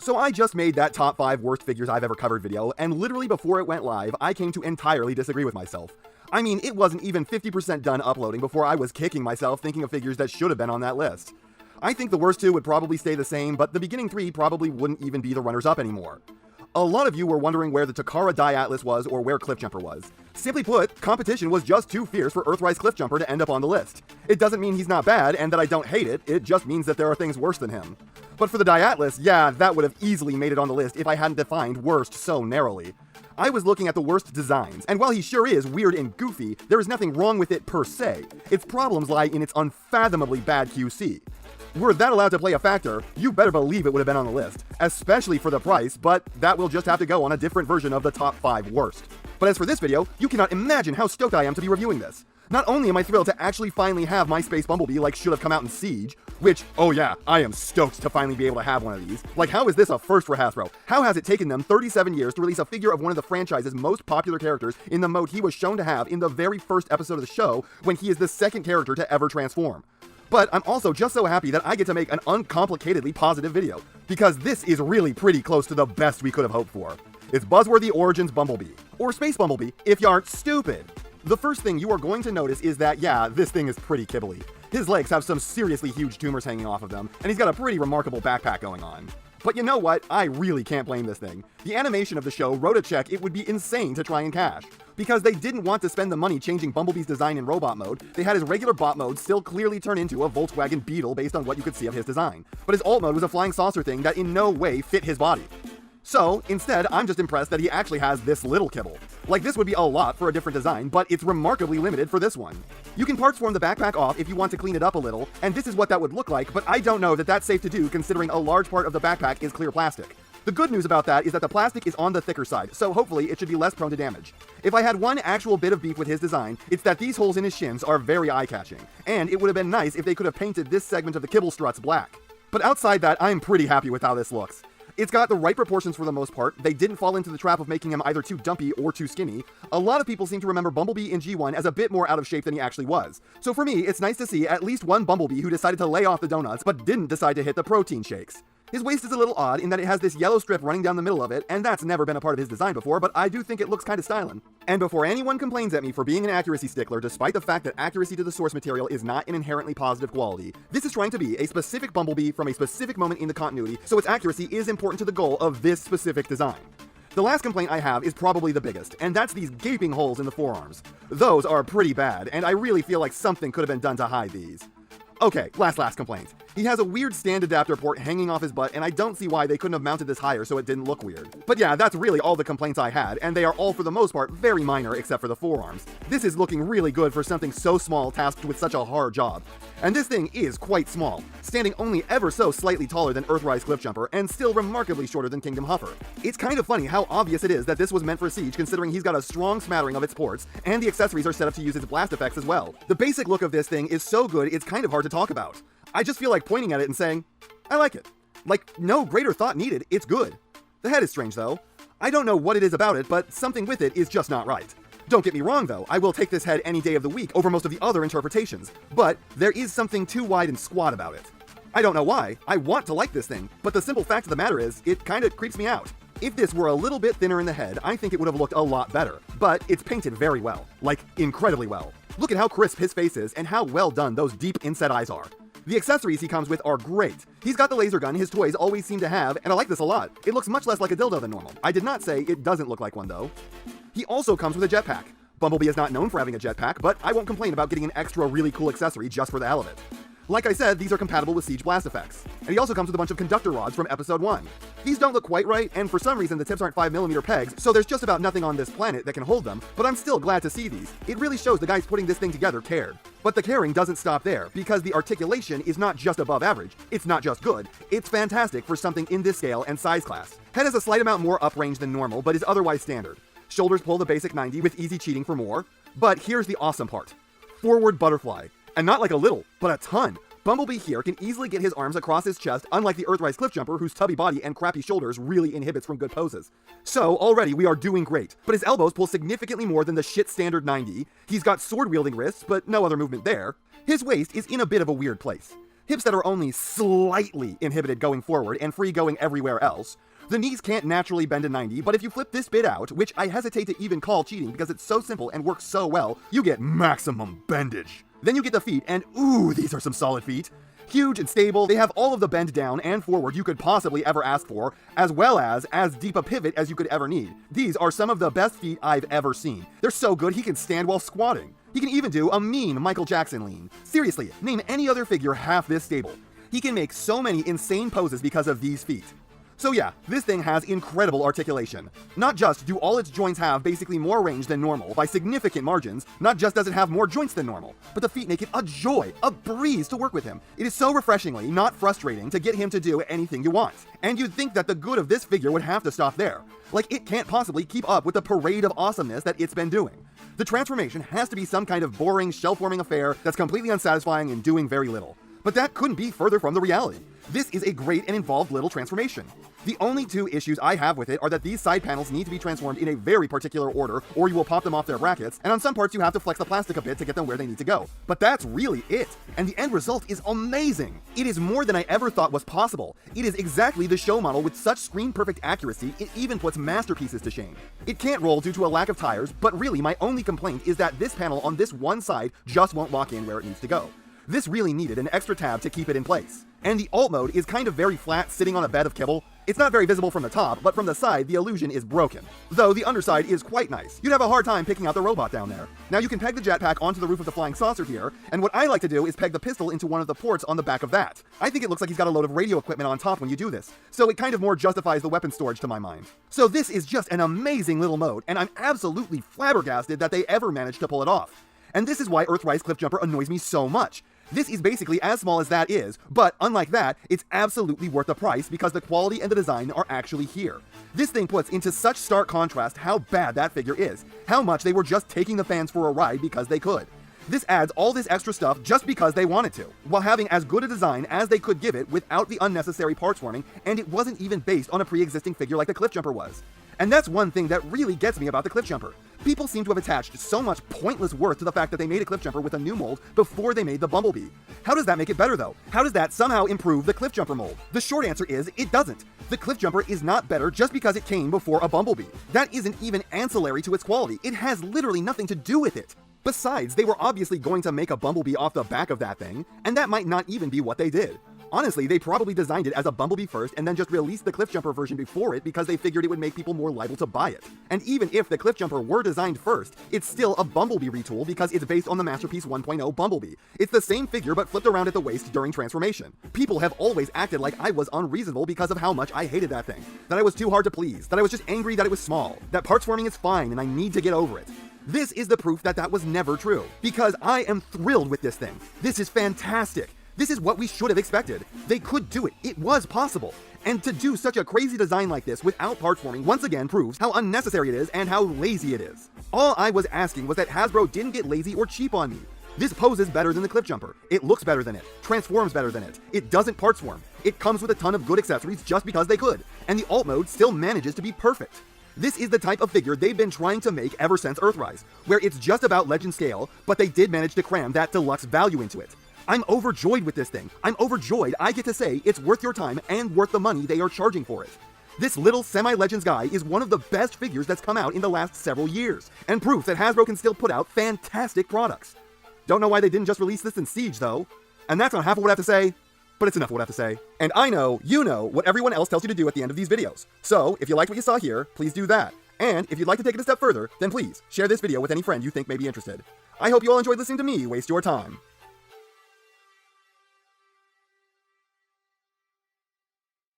So I just made that top 5 worst figures I've ever covered video, and literally before it went live, I came to entirely disagree with myself. I mean, it wasn't even 50% done uploading before I was kicking myself thinking of figures that should have been on that list. I think the worst 2 would probably stay the same, but the beginning 3 probably wouldn't even be the runners-up anymore. A lot of you were wondering where the Takara Diatlas was or where Cliffjumper was. Simply put, competition was just too fierce for Earthrise Cliffjumper to end up on the list. It doesn't mean he's not bad and that I don't hate it, it just means that there are things worse than him. But for the Diatlas, yeah, that would have easily made it on the list if I hadn't defined worst so narrowly. I was looking at the worst designs, and while he sure is weird and goofy, there is nothing wrong with it per se. Its problems lie in its unfathomably bad QC. Were that allowed to play a factor, you better believe it would have been on the list, especially for the price, but that will just have to go on a different version of the top 5 worst. But as for this video, you cannot imagine how stoked I am to be reviewing this. Not only am I thrilled to actually finally have my Space Bumblebee like should have come out in Siege, which, oh yeah, I am stoked to finally be able to have one of these. Like, how is this a first for Hasbro? How has it taken them 37 years to release a figure of one of the franchise's most popular characters in the mode he was shown to have in the very first episode of the show when he is the second character to ever transform? But I'm also just so happy that I get to make an uncomplicatedly positive video, because this is really pretty close to the best we could have hoped for. It's Buzzworthy Origins Bumblebee, or Space Bumblebee if you aren't stupid. The first thing you are going to notice is that, yeah, this thing is pretty kibbly. His legs have some seriously huge tumors hanging off of them, and he's got a pretty remarkable backpack going on. But you know what? I really can't blame this thing. The animation of the show wrote a check it would be insane to try and cash. Because they didn't want to spend the money changing Bumblebee's design in robot mode, they had his regular bot mode still clearly turn into a Volkswagen Beetle based on what you could see of his design. But his alt mode was a flying saucer thing that in no way fit his body. So, instead, I'm just impressed that he actually has this little kibble. Like, this would be a lot for a different design, but it's remarkably limited for this one. You can parts form the backpack off if you want to clean it up a little, and this is what that would look like, but I don't know that that's safe to do considering a large part of the backpack is clear plastic. The good news about that is that the plastic is on the thicker side, so hopefully it should be less prone to damage. If I had one actual bit of beef with his design, it's that these holes in his shins are very eye-catching, and it would have been nice if they could have painted this segment of the kibble struts black. But outside that, I'm pretty happy with how this looks. It's got the right proportions for the most part, they didn't fall into the trap of making him either too dumpy or too skinny. A lot of people seem to remember Bumblebee in G1 as a bit more out of shape than he actually was. So for me, it's nice to see at least one Bumblebee who decided to lay off the donuts but didn't decide to hit the protein shakes. His waist is a little odd in that it has this yellow strip running down the middle of it, and that's never been a part of his design before, but I do think it looks kinda styling. And before anyone complains at me for being an accuracy stickler, despite the fact that accuracy to the source material is not an inherently positive quality, this is trying to be a specific Bumblebee from a specific moment in the continuity, so its accuracy is important to the goal of this specific design. The last complaint I have is probably the biggest, and that's these gaping holes in the forearms. Those are pretty bad, and I really feel like something could have been done to hide these. Okay, last complaint. He has a weird stand adapter port hanging off his butt, and I don't see why they couldn't have mounted this higher so it didn't look weird. But yeah, that's really all the complaints I had, and they are all for the most part very minor except for the forearms. This is looking really good for something so small tasked with such a hard job. And this thing is quite small, standing only ever so slightly taller than Earthrise Cliffjumper, and still remarkably shorter than Kingdom Huffer. It's kind of funny how obvious it is that this was meant for Siege considering he's got a strong smattering of its ports, and the accessories are set up to use its blast effects as well. The basic look of this thing is so good it's kind of hard to talk about. I just feel like pointing at it and saying, I like it. Like, no greater thought needed, it's good. The head is strange though. I don't know what it is about it, but something with it is just not right. Don't get me wrong though, I will take this head any day of the week over most of the other interpretations, but there is something too wide and squat about it. I don't know why, I want to like this thing, but the simple fact of the matter is, it kinda creeps me out. If this were a little bit thinner in the head, I think it would have looked a lot better, but it's painted very well, like incredibly well. Look at how crisp his face is and how well done those deep inset eyes are. The accessories he comes with are great. He's got the laser gun his toys always seem to have, and I like this a lot. It looks much less like a dildo than normal. I did not say it doesn't look like one though. He also comes with a jetpack. Bumblebee is not known for having a jetpack, but I won't complain about getting an extra really cool accessory just for the hell of it. Like I said, these are compatible with Siege blast effects. And he also comes with a bunch of conductor rods from episode 1. These don't look quite right, and for some reason the tips aren't 5mm pegs, so there's just about nothing on this planet that can hold them, but I'm still glad to see these. It really shows the guys putting this thing together cared. But the caring doesn't stop there, because the articulation is not just above average, it's not just good, it's fantastic for something in this scale and size class. Head has a slight amount more uprange than normal, but is otherwise standard. Shoulders pull the basic 90 with easy cheating for more. But here's the awesome part. Forward butterfly. And not like a little, but a ton. Bumblebee here can easily get his arms across his chest, unlike the Earthrise Cliffjumper whose tubby body and crappy shoulders really inhibits from good poses. So, already we are doing great, but his elbows pull significantly more than the shit standard 90, he's got sword-wielding wrists, but no other movement there. His waist is in a bit of a weird place. hips that are only slightly inhibited going forward and free going everywhere else. The knees can't naturally bend to 90, but if you flip this bit out, which I hesitate to even call cheating because it's so simple and works so well, you get maximum bendage. Then you get the feet, and ooh, these are some solid feet. Huge and stable, they have all of the bend down and forward you could possibly ever ask for, as well as deep a pivot as you could ever need. These are some of the best feet I've ever seen. They're so good he can stand while squatting. He can even do a mean Michael Jackson lean. Seriously, name any other figure half this stable. He can make so many insane poses because of these feet. So yeah, this thing has incredible articulation. Not just do all its joints have basically more range than normal by significant margins, not just does it have more joints than normal, but the feet make it a joy, a breeze to work with him. It is so refreshingly not frustrating to get him to do anything you want. And you'd think that the good of this figure would have to stop there. Like, it can't possibly keep up with the parade of awesomeness that it's been doing. The transformation has to be some kind of boring, shell-forming affair that's completely unsatisfying and doing very little. But that couldn't be further from the reality. This is a great and involved little transformation. The only two issues I have with it are that these side panels need to be transformed in a very particular order, or you will pop them off their brackets, and on some parts you have to flex the plastic a bit to get them where they need to go. But that's really it, and the end result is amazing! It is more than I ever thought was possible. It is exactly the show model with such screen-perfect accuracy, it even puts masterpieces to shame. It can't roll due to a lack of tires, but really my only complaint is that this panel on this one side just won't lock in where it needs to go. This really needed an extra tab to keep it in place. And the alt mode is kind of very flat, sitting on a bed of kibble. It's not very visible from the top, but from the side, the illusion is broken. Though the underside is quite nice. You'd have a hard time picking out the robot down there. Now you can peg the jetpack onto the roof of the flying saucer here, and what I like to do is peg the pistol into one of the ports on the back of that. I think it looks like he's got a load of radio equipment on top when you do this, so it kind of more justifies the weapon storage to my mind. So this is just an amazing little mode, and I'm absolutely flabbergasted that they ever managed to pull it off. And this is why Earthrise Cliffjumper annoys me so much. This is basically as small as that is, but unlike that, it's absolutely worth the price because the quality and the design are actually here. This thing puts into such stark contrast how bad that figure is, how much they were just taking the fans for a ride because they could. This adds all this extra stuff just because they wanted to, while having as good a design as they could give it without the unnecessary parts warming, and it wasn't even based on a pre-existing figure like the Cliffjumper was. And that's one thing that really gets me about the Cliffjumper. People seem to have attached so much pointless worth to the fact that they made a Cliffjumper with a new mold before they made the Bumblebee. How does that make it better though? How does that somehow improve the Cliffjumper mold? The short answer is, it doesn't. The Cliffjumper is not better just because it came before a Bumblebee. That isn't even ancillary to its quality. It has literally nothing to do with it. Besides, they were obviously going to make a Bumblebee off the back of that thing, and that might not even be what they did. Honestly, they probably designed it as a Bumblebee first and then just released the Cliffjumper version before it because they figured it would make people more liable to buy it. And even if the Cliffjumper were designed first, it's still a Bumblebee retool because it's based on the Masterpiece 1.0 Bumblebee. It's the same figure but flipped around at the waist during transformation. People have always acted like I was unreasonable because of how much I hated that thing. That I was too hard to please, that I was just angry that it was small, that parts forming is fine and I need to get over it. This is the proof that that was never true, because I am thrilled with this thing. This is fantastic. This is what we should have expected. They could do it. It was possible. And to do such a crazy design like this without part forming once again proves how unnecessary it is and how lazy it is. All I was asking was that Hasbro didn't get lazy or cheap on me. This poses better than the Cliffjumper. It looks better than it. Transforms better than it. It doesn't part swarm. It comes with a ton of good accessories just because they could. And the alt mode still manages to be perfect. This is the type of figure they've been trying to make ever since Earthrise, where it's just about legend scale, but they did manage to cram that deluxe value into it. I'm overjoyed with this thing. I'm overjoyed I get to say it's worth your time and worth the money they are charging for it. This little semi-legends guy is one of the best figures that's come out in the last several years, and proof that Hasbro can still put out fantastic products. Don't know why they didn't just release this in Siege though. And that's not half of what I have to say, but it's enough of what I have to say. And I know you know what everyone else tells you to do at the end of these videos. So if you liked what you saw here, please do that. And if you'd like to take it a step further, then please share this video with any friend you think may be interested. I hope you all enjoyed listening to me waste your time.